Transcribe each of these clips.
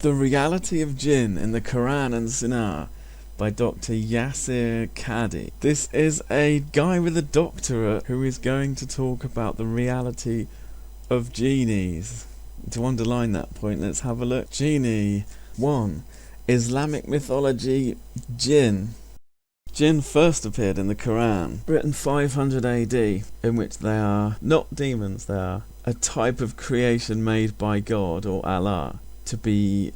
The Reality of Jinn in the Koran and Sunnah by Dr. Yasir Qadhi. This is a guy with a doctorate who is going to talk about the reality of genies. To underline that point, let's have a look. Genie 1. Islamic mythology, Jinn. Jinn first appeared in the Quran, written 500 AD, in which they are not demons, they are a type of creation made by God or Allah to be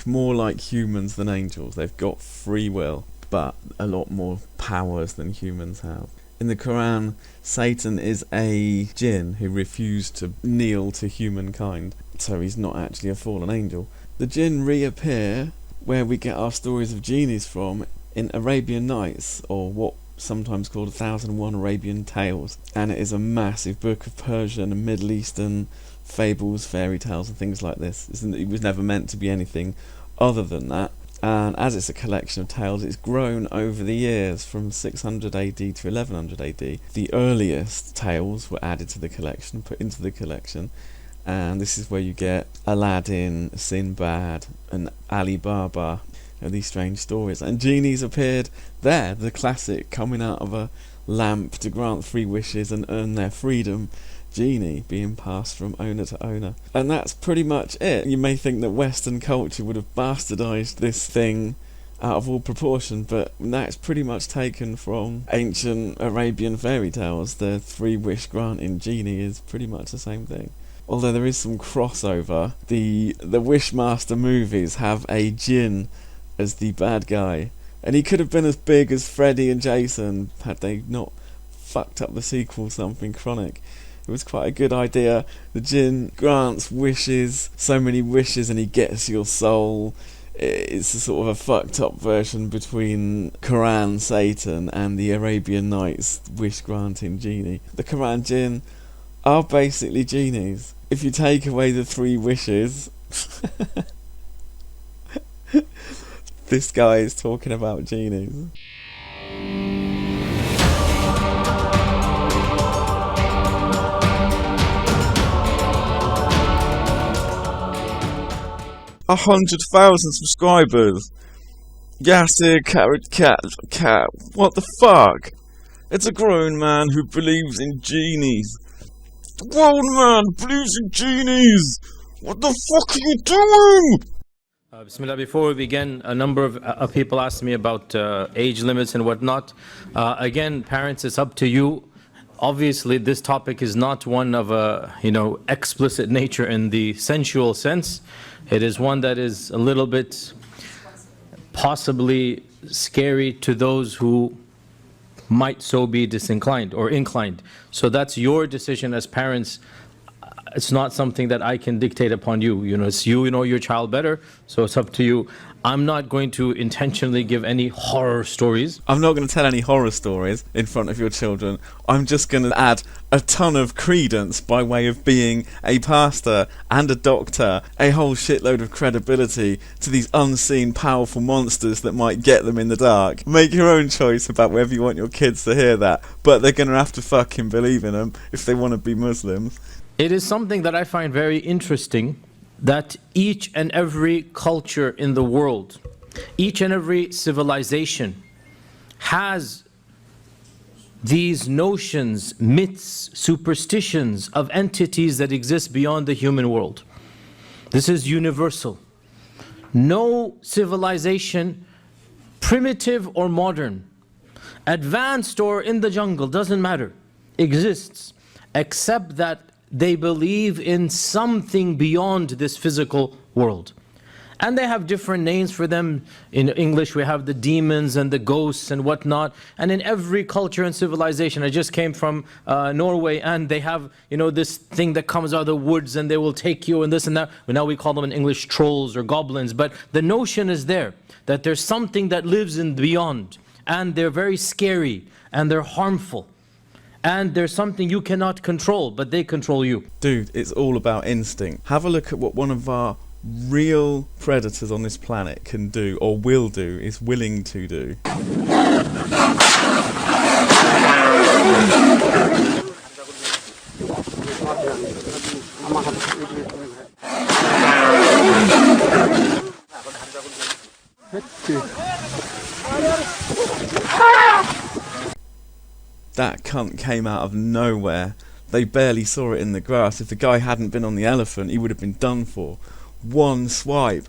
more like humans than angels. They've got free will, but a lot more powers than humans have. In the Quran, Satan is a jinn who refused to kneel to humankind, so he's not actually a fallen angel. The jinn reappear where we get our stories of genies from in Arabian Nights, or what sometimes called 1001 Arabian Tales, and it is a massive book of Persian and Middle Eastern fables, fairy tales and things like this. It was never meant to be anything other than that, and as it's a collection of tales, it's grown over the years from 600 AD to 1100 AD. The earliest tales were added to the collection, put into the collection, and this is where you get Aladdin, Sinbad and Ali Baba, these strange stories. And genies appeared there, the classic coming out of a lamp to grant 3 wishes and earn their freedom genie being passed from owner to owner. And that's pretty much it. You may think that Western culture would have bastardized this thing out of all proportion, but that's pretty much taken from ancient Arabian fairy tales. The 3 wish granting genie is pretty much the same thing. Although there is some crossover. The Wishmaster movies have a jinn as the bad guy, and he could have been as big as Freddy and Jason had they not fucked up the sequel something chronic. It was quite a good idea. The jinn grants wishes, so many wishes, and he gets your soul. It's a sort of a fucked up version between Quran Satan and the Arabian Nights wish granting genie. The Quran jinn are basically genies. If you take away the 3 wishes this guy is talking about genies. A 100,000 subscribers. Yasir Cat. What the fuck? It's a grown man who believes in genies. A grown man believes in genies. What the fuck are you doing? Bismillah, before we begin, a number of people asked me about age limits and whatnot. Again, parents, it's up to you. Obviously, this topic is not one of a explicit nature in the sensual sense. It is one that is a little bit possibly scary to those who might so be disinclined or inclined. So that's your decision as parents. It's not something that I can dictate upon you. It's you know your child better, so it's up to you. I'm not going to intentionally give any horror stories. I'm not going to tell any horror stories in front of your children. I'm just going to add a ton of credence by way of being a pastor and a doctor, a whole shitload of credibility to these unseen powerful monsters that might get them in the dark. Make your own choice about whether you want your kids to hear that, but they're going to have to fucking believe in them if they want to be Muslims. It is something that I find very interesting, that each and every culture in the world, each and every civilization has these notions, myths, superstitions of entities that exist beyond the human world. This is universal. No civilization, primitive or modern, advanced or in the jungle, doesn't matter, exists, except that they believe in something beyond this physical world. And they have different names for them. In English we have the demons and the ghosts and whatnot. And in every culture and civilization, I just came from Norway, and they have this thing that comes out of the woods and they will take you and this and that. Now we call them in English trolls or goblins. But the notion is there, that there's something that lives in beyond. And they're very scary and they're harmful. And there's something you cannot control, but they control you. Dude, it's all about instinct. Have a look at what one of our real predators on this planet can do, or will do, is willing to do. That cunt came out of nowhere. They barely saw it in the grass. If the guy hadn't been on the elephant, he would have been done for. One swipey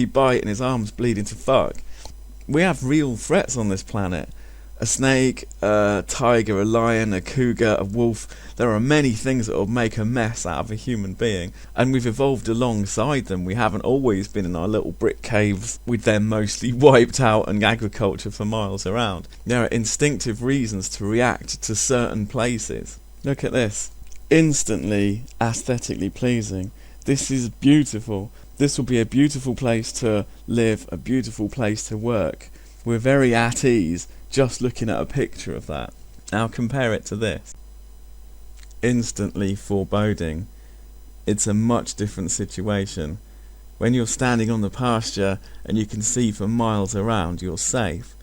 bite and his arm's bleeding to fuck. We have real threats on this planet. A snake, a tiger, a lion, a cougar, a wolf. There are many things that will make a mess out of a human being. And we've evolved alongside them. We haven't always been in our little brick caves with them mostly wiped out and agriculture for miles around. There are instinctive reasons to react to certain places. Look at this. Instantly aesthetically pleasing. This is beautiful. This will be a beautiful place to live, a beautiful place to work. We're very at ease just looking at a picture of that. Now compare it to this. Instantly foreboding. It's a much different situation. When you're standing on the pasture and you can see for miles around, you're safe.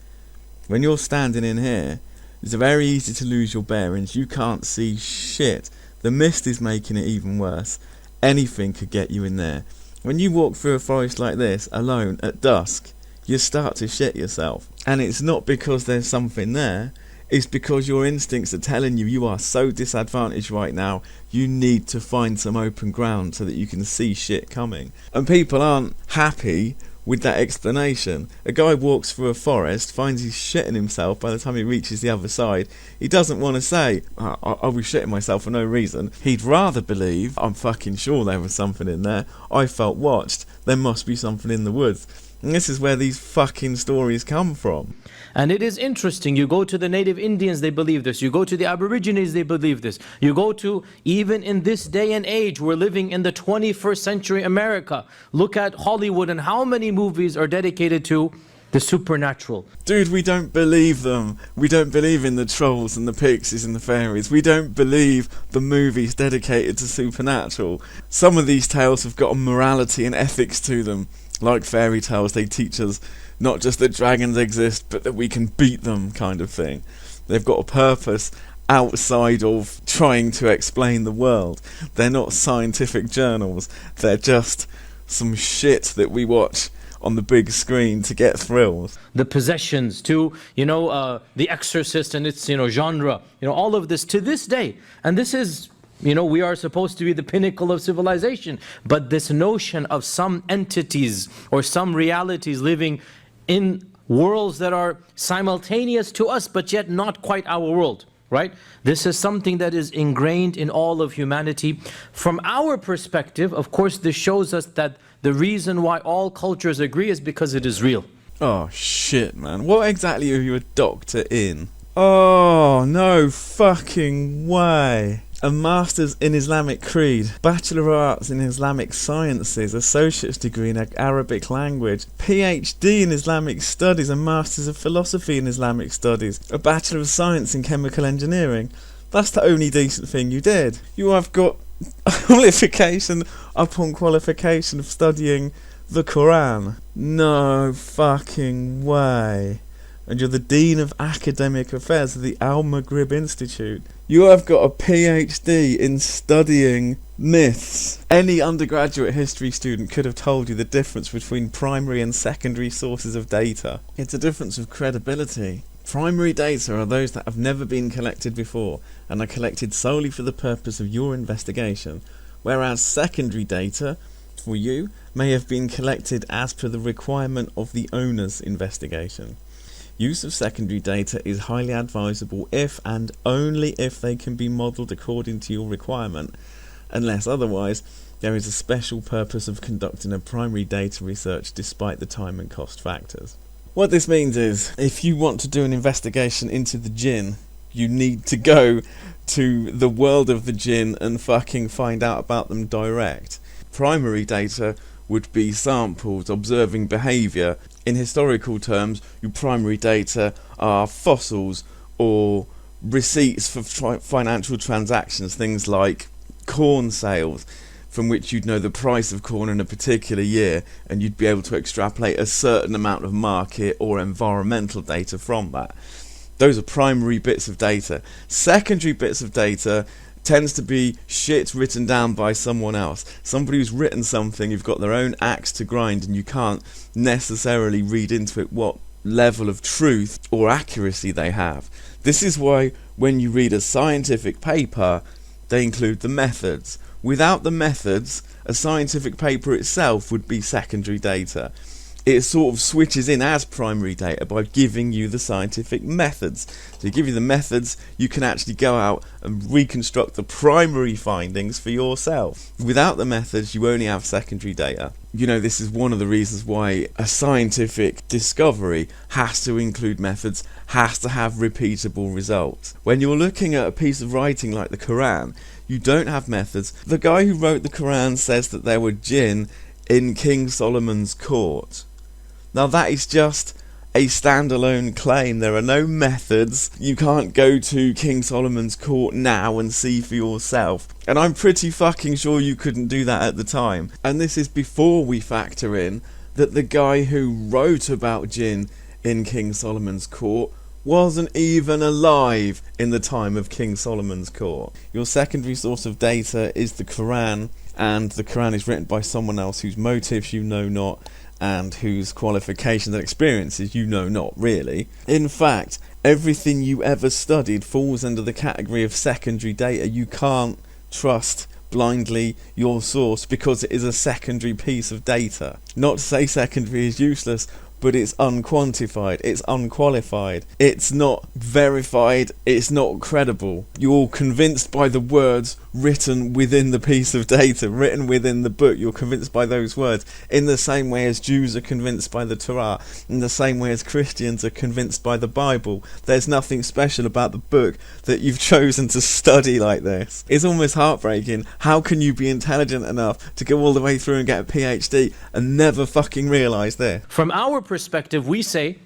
When you're standing in here, it's very easy to lose your bearings. You can't see shit. The mist is making it even worse. Anything could get you in there. When you walk through a forest like this, alone, at dusk, you start to shit yourself. And it's not because there's something there, it's because your instincts are telling you you are so disadvantaged right now, you need to find some open ground so that you can see shit coming. And people aren't happy with that explanation. A guy walks through a forest, finds he's shitting himself by the time he reaches the other side. He doesn't want to say, I was shitting myself for no reason. He'd rather believe, I'm fucking sure there was something in there. I felt watched. There must be something in the woods. And this is where these fucking stories come from. And it is interesting, you go to the native Indians, they believe this. You go to the Aborigines, they believe this. You go to, even in this day and age, we're living in the 21st century America. Look at Hollywood and how many movies are dedicated to the supernatural. Dude, we don't believe them. We don't believe in the trolls and the pixies and the fairies. We don't believe the movies dedicated to supernatural. Some of these tales have got a morality and ethics to them. Like fairy tales, they teach us not just that dragons exist, but that we can beat them, kind of thing. They've got a purpose outside of trying to explain the world. They're not scientific journals. They're just some shit that we watch on the big screen to get thrills. The possessions to, The Exorcist and its, genre. All of this to this day. And this is, we are supposed to be the pinnacle of civilization. But this notion of some entities or some realities living in worlds that are simultaneous to us, but yet not quite our world, right? This is something that is ingrained in all of humanity. From our perspective, of course, this shows us that the reason why all cultures agree is because it is real. Oh shit, man. What exactly are you a doctor in? Oh, no fucking way. A Master's in Islamic Creed, Bachelor of Arts in Islamic Sciences, Associate's degree in Arabic language, PhD in Islamic Studies, a Master's of Philosophy in Islamic Studies, a Bachelor of Science in Chemical Engineering. That's the only decent thing you did. You have got qualification upon qualification of studying the Koran. No fucking way. And you're the Dean of Academic Affairs of the Al-Maghrib Institute. You have got a PhD in studying myths. Any undergraduate history student could have told you the difference between primary and secondary sources of data. It's a difference of credibility. Primary data are those that have never been collected before and are collected solely for the purpose of your investigation, whereas secondary data, for you, may have been collected as per the requirement of the owner's investigation. Use of secondary data is highly advisable if and only if they can be modelled according to your requirement. Unless otherwise, there is a special purpose of conducting a primary data research despite the time and cost factors. What this means is, if you want to do an investigation into the Jinn, you need to go to the world of the Jinn and fucking find out about them direct. Primary data would be samples observing behaviour. In historical terms, your primary data are fossils or receipts for financial transactions, things like corn sales, from which you'd know the price of corn in a particular year, and you'd be able to extrapolate a certain amount of market or environmental data from that. Those are primary bits of data. Secondary bits of data tends to be shit written down by someone else. Somebody who's written something, you've got their own axe to grind, and you can't necessarily read into it what level of truth or accuracy they have. This is why when you read a scientific paper, they include the methods. Without the methods, a scientific paper itself would be secondary data. It sort of switches in as primary data by giving you the scientific methods. So you give you the methods, you can actually go out and reconstruct the primary findings for yourself. Without the methods, you only have secondary data. You know, this is one of the reasons why a scientific discovery has to include methods, has to have repeatable results. When you're looking at a piece of writing like the Koran, you don't have methods. The guy who wrote the Koran says that there were Jinn in King Solomon's court. Now that is just a standalone claim. There are no methods. You can't go to King Solomon's court now and see for yourself. And I'm pretty fucking sure you couldn't do that at the time. And this is before we factor in that the guy who wrote about Jinn in King Solomon's court wasn't even alive in the time of King Solomon's court. Your secondary source of data is the Quran, and the Quran is written by someone else whose motives you know not, and whose qualifications and experiences you know not really. In fact, everything you ever studied falls under the category of secondary data. You can't trust blindly your source because it is a secondary piece of data. Not to say secondary is useless, but it's unquantified, it's unqualified, it's not verified, it's not credible. You're convinced by the words written within the piece of data, written within the book. You're convinced by those words in the same way as Jews are convinced by the Torah, in the same way as Christians are convinced by the Bible. There's nothing special about the book that you've chosen to study like this. It's almost heartbreaking. How can you be intelligent enough to go all the way through and get a PhD and never fucking realise this? From our perspective, we say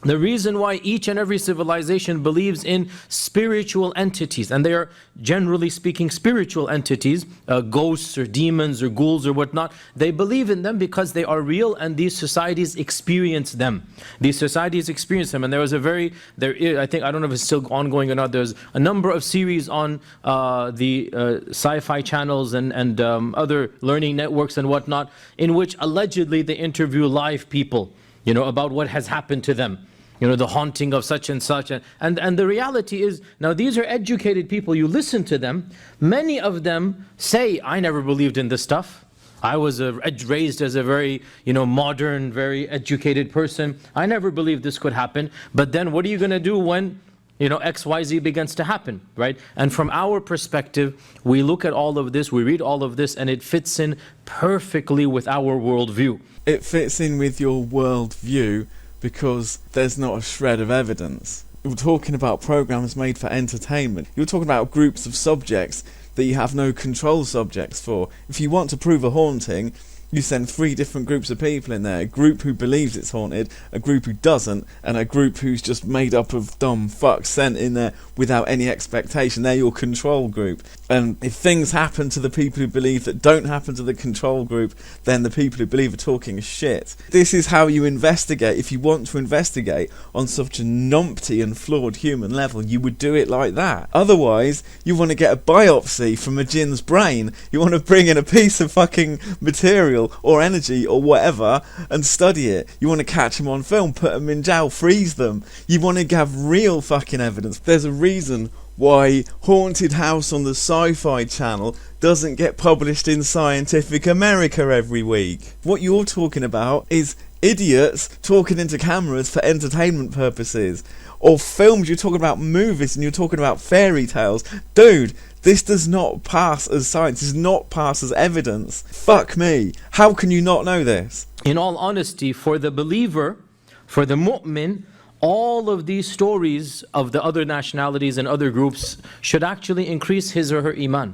the reason why each and every civilization believes in spiritual entities, and they are generally speaking spiritual entities, ghosts or demons or ghouls or whatnot, they believe in them because they are real and these societies experience them. These societies experience them. And there was I don't know if it's still ongoing or not, there's a number of series on the sci-fi channels and other learning networks and whatnot, in which allegedly they interview live people, you know, about what has happened to them. You know, the haunting of such and such. And the reality is, now these are educated people. You listen to them. Many of them say, I never believed in this stuff. I was raised as a very, modern, very educated person. I never believed this could happen. But then what are you going to do when, XYZ begins to happen, right? And from our perspective, we look at all of this, we read all of this, and it fits in perfectly with our worldview. It fits in with your worldview because there's not a shred of evidence. You're talking about programs made for entertainment. You're talking about groups of subjects that you have no control subjects for. If you want to prove a haunting, you send 3 different groups of people in there. A group who believes it's haunted, a group who doesn't, and a group who's just made up of dumb fucks sent in there without any expectation. They're your control group. And if things happen to the people who believe that don't happen to the control group, then the people who believe are talking shit. This is how you investigate. If you want to investigate on such a numpty and flawed human level, you would do it like that. Otherwise, you want to get a biopsy from a jinn's brain. You want to bring in a piece of fucking material or energy or whatever and study it. You want to catch them on film, put them in jail, freeze them. You want to have real fucking evidence. There's a reason why Haunted House on the Sci-Fi Channel doesn't get published in Scientific America every week. What you're talking about is idiots talking into cameras for entertainment purposes. Or films, you're talking about movies and you're talking about fairy tales. Dude, this does not pass as science, this does not pass as evidence. Fuck me. How can you not know this? In all honesty, for the believer, for the mu'min, all of these stories of the other nationalities and other groups should actually increase his or her iman.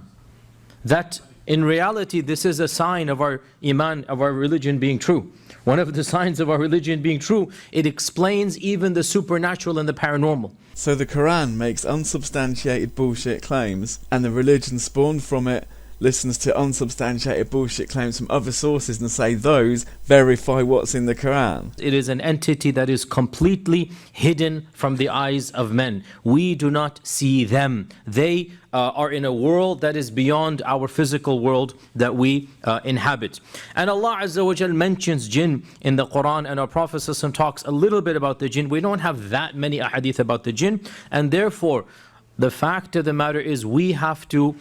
That in reality, this is a sign of our iman, of our religion being true. One of the signs of our religion being true, it explains even the supernatural and the paranormal. So the Quran makes unsubstantiated bullshit claims, and the religion spawned from it listens to unsubstantiated bullshit claims from other sources and say those verify what's in the Quran. It is an entity that is completely hidden from the eyes of men. We do not see them. They are in a world that is beyond our physical world that we inhabit. And Allah Azza wa Jal mentions jinn in the Quran, and our Prophet ﷺ talks a little bit about the jinn. We don't have that many ahadith about the jinn, and therefore the fact of the matter is we have to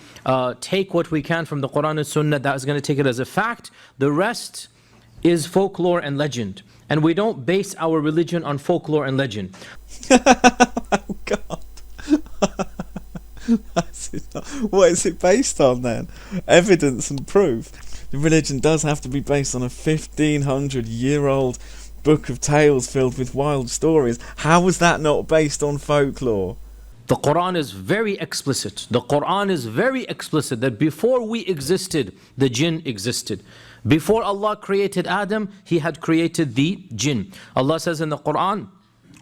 take what we can from the Quran and Sunnah. That is going to take it as a fact. The rest is folklore and legend, and we don't base our religion on folklore and legend. Oh God. What is it based on then? Evidence and proof. The religion does have to be based on a 1500-year-old book of tales filled with wild stories. How was that not based on folklore? The Quran is very explicit. The Quran is very explicit that before we existed, the jinn existed. Before Allah created Adam, He had created the jinn. Allah says in the Quran,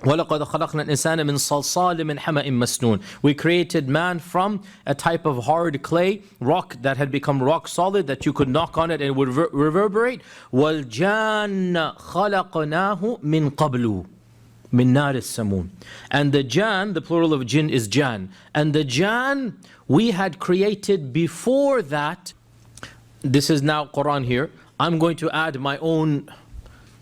وَلَقَدْ خَلَقْنَا الْإِنسَانَ مِنْ صَلْصَالٍ مِنْ حَمَإٍ مَسْنُونٍ. We created man from a type of hard clay, rock that had become rock solid, that you could knock on it and it would reverberate. وَالْجَانَّ خَلَقْنَاهُ مِنْ قَبْلُ مِنْ نَارِ السَّمُومِ. And the Jan, the plural of jinn is Jan. And the Jan we had created before that. This is now Quran here. I'm going to add my own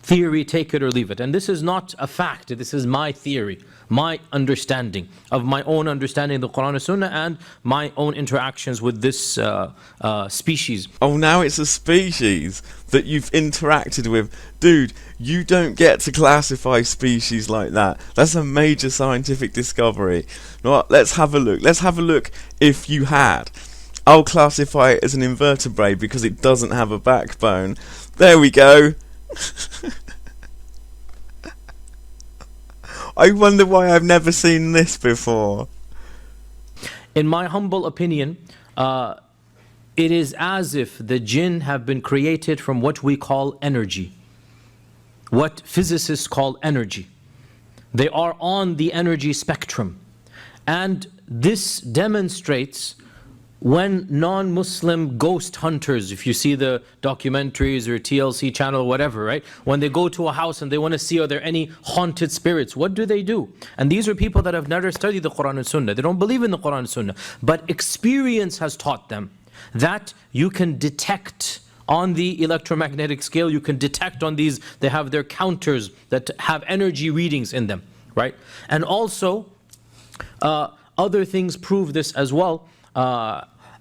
theory, take it or leave it. And this is not a fact, this is my theory, my understanding of my own understanding of the Quran and Sunnah and my own interactions with this species. Oh, now it's a species that you've interacted with. Dude, you don't get to classify species like that. That's a major scientific discovery. Now, let's have a look. Let's have a look if you had. I'll classify it as an invertebrate because it doesn't have a backbone. There we go. I wonder why I've never seen this before. In my humble opinion, it is as if the jinn have been created from what we call energy, what physicists call energy. They are on the energy spectrum, and this demonstrates when non-Muslim ghost hunters, if you see the documentaries or TLC channel or whatever, right? When they go to a house and they want to see are there any haunted spirits, what do? And these are people that have never studied the Quran and Sunnah. They don't believe in the Quran and Sunnah. But experience has taught them that you can detect on the electromagnetic scale, you can detect on these, they have their counters that have energy readings in them, right? And also, other things prove this as well.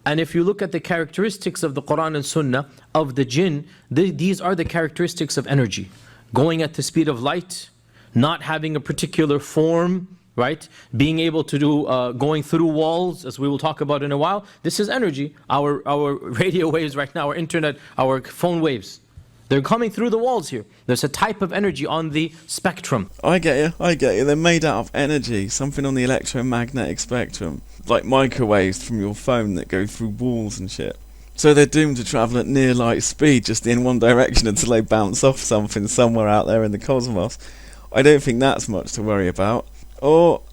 And if you look at the characteristics of the Quran and Sunnah of the jinn, these are the characteristics of energy. Going at the speed of light, not having a particular form, right? Being able to do, going through walls, as we will talk about in a while. This is energy. Our radio waves right now, our internet, our phone waves. They're coming through the walls here. There's a type of energy on the spectrum. I get you. They're made out of energy, something on the electromagnetic spectrum. Like microwaves from your phone that go through walls and shit. So they're doomed to travel at near light speed, just in one direction until they bounce off something somewhere out there in the cosmos. I don't think that's much to worry about. Or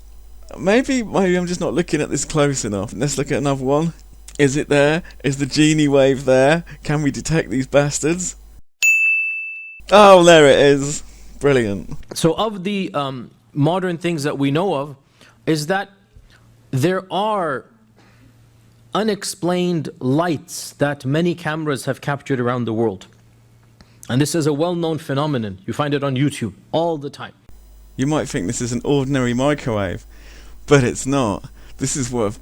maybe I'm just not looking at this close enough. Let's look at another one. Is it there? Is the genie wave there? Can we detect these bastards? Oh, there it is. Brilliant. So of the modern things that we know of, is that there are unexplained lights that many cameras have captured around the world. And this is a well-known phenomenon. You find it on YouTube all the time. You might think this is an ordinary microwave, but it's not. This is worth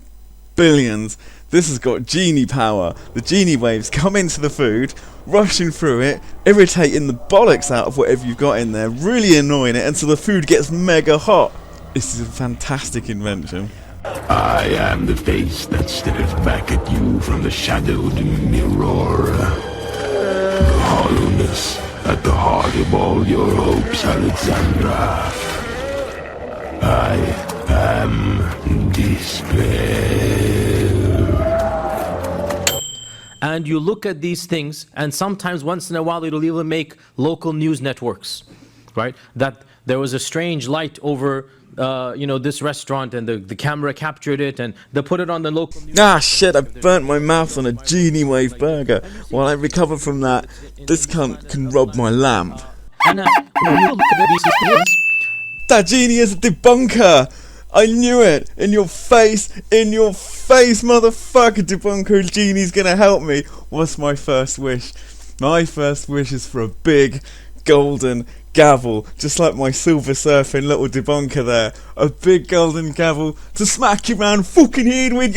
billions. This has got genie power. The genie waves come into the food, rushing through it, irritating the bollocks out of whatever you've got in there, really annoying it until the food gets mega hot. This is a fantastic invention. I am the face that stares back at you from the shadowed mirror. The hollowness at the heart of all your hopes, Alexandra. I am despair. And you look at these things, and sometimes once in a while it'll even make local news networks, right? That there was a strange light over this restaurant, and the camera captured it, and they put it on the local news. Ah shit, I burnt my mouth on a Genie Wave burger. While I recover from that, this cunt can rob my lamp. And when you look at these things, That Genie is a debunker! I knew it! In your face, motherfucker, debunker. Genie's gonna help me. What's my first wish? My first wish is for a big golden gavel, just like my silver surfing little debunker there. A big golden gavel to smack you round fucking head with.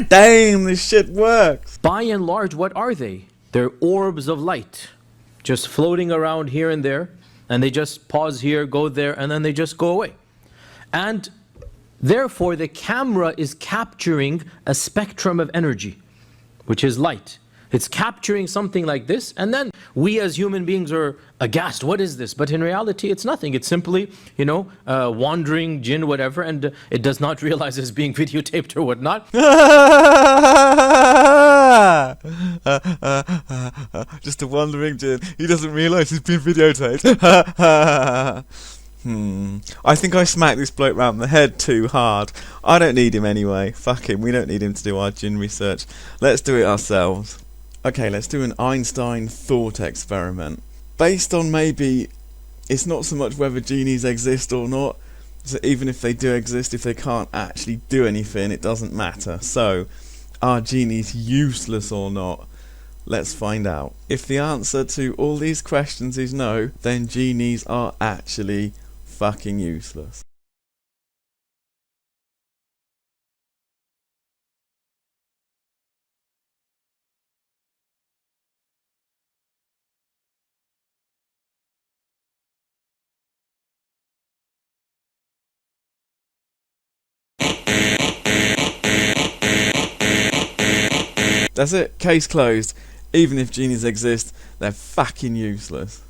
Damn, this shit works. by and large, what are they? They're orbs of light, just floating around here and there, and they just pause here, go there, and then they just go away. And therefore, the camera is capturing a spectrum of energy, which is light. It's capturing something like this, and then we as human beings are aghast. What is this? But in reality, it's nothing. It's simply, wandering jinn, whatever, and it does not realize it's being videotaped or whatnot. Just a wandering jinn. He doesn't realise he's been videotaped. I think I smacked this bloke round the head too hard. I don't need him anyway. Fuck him. We don't need him to do our jinn research. Let's do it ourselves. Okay, let's do an Einstein thought experiment. Based on maybe, it's not so much whether genies exist or not. So even if they do exist, if they can't actually do anything, it doesn't matter. So, are genies useless or not? Let's find out. If the answer to all these questions is no, then genies are actually fucking useless. That's it, case closed. Even if genies exist, they're fucking useless.